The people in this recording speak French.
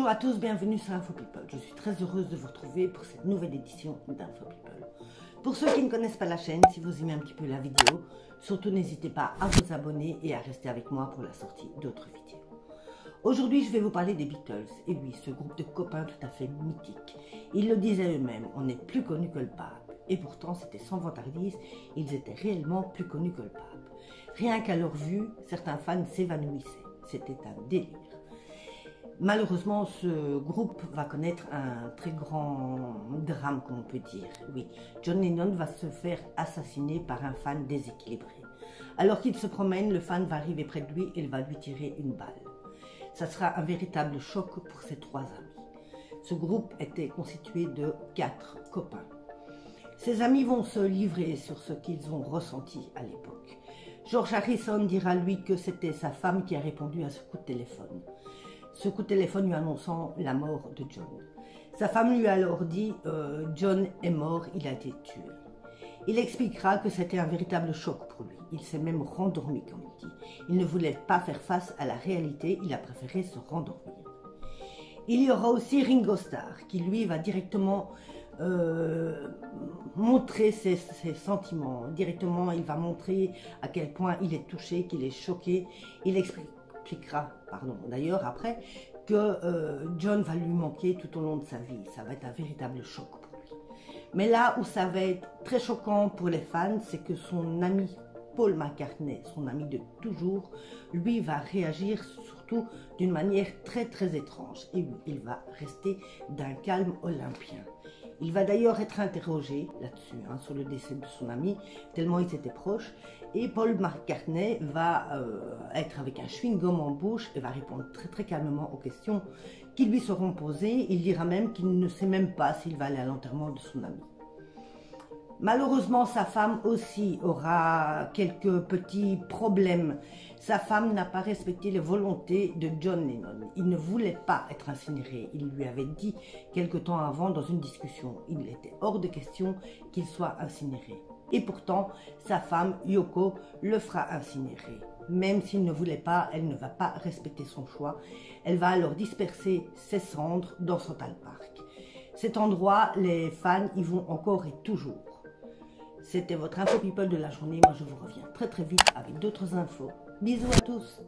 Bonjour à tous, bienvenue sur Info People. Je suis très heureuse de vous retrouver pour cette nouvelle édition d'Info People. Pour ceux qui ne connaissent pas la chaîne, si vous aimez un petit peu la vidéo, surtout n'hésitez pas à vous abonner et à rester avec moi pour la sortie d'autres vidéos. Aujourd'hui, je vais vous parler des Beatles. Et oui, ce groupe de copains tout à fait mythique. Ils le disaient eux-mêmes, on n'est plus connu que le pape. Et pourtant, c'était sans vantardise, ils étaient réellement plus connus que le pape. Rien qu'à leur vue, certains fans s'évanouissaient. C'était un délire. Malheureusement, ce groupe va connaître un très grand drame, comme on peut dire. Oui, John Lennon va se faire assassiner par un fan déséquilibré. Alors qu'il se promène, le fan va arriver près de lui et il va lui tirer une balle. Ça sera un véritable choc pour ses trois amis. Ce groupe était constitué de 4 copains. Ses amis vont se livrer sur ce qu'ils ont ressenti à l'époque. George Harrison dira lui que c'était sa femme qui a répondu à ce coup de téléphone. Ce coup de téléphone lui annonçant la mort de John. Sa femme lui a alors dit « John est mort, il a été tué ». Il expliquera que c'était un véritable choc pour lui. Il s'est même rendormi, comme il dit. Il ne voulait pas faire face à la réalité, il a préféré se rendormir. Il y aura aussi Ringo Starr, qui lui va directement montrer ses sentiments. Directement, il va montrer à quel point il est touché, qu'il est choqué. Il expliquera, d'ailleurs après, que John va lui manquer tout au long de sa vie. Ça va être un véritable choc pour lui. Mais là où ça va être très choquant pour les fans, c'est que son ami Paul McCartney, son ami de toujours, lui va réagir surtout d'une manière très étrange. Et oui, il va rester d'un calme olympien. Il va d'ailleurs être interrogé là-dessus, sur le décès de son ami, tellement ils étaient proches. Et Paul McCartney va être avec un chewing-gum en bouche et va répondre très calmement aux questions qui lui seront posées. Il dira même qu'il ne sait même pas s'il va aller à l'enterrement de son ami. Malheureusement, sa femme aussi aura quelques petits problèmes. Sa femme n'a pas respecté les volontés de John Lennon. Il ne voulait pas être incinéré. Il lui avait dit quelque temps avant dans une discussion. Il était hors de question qu'il soit incinéré. Et pourtant, sa femme, Yoko, le fera incinérer. Même s'il ne voulait pas, elle ne va pas respecter son choix. Elle va alors disperser ses cendres dans Central Park. Cet endroit, les fans y vont encore et toujours. C'était votre Info People de la journée. Moi, je vous reviens très vite avec d'autres infos. Bisous à tous.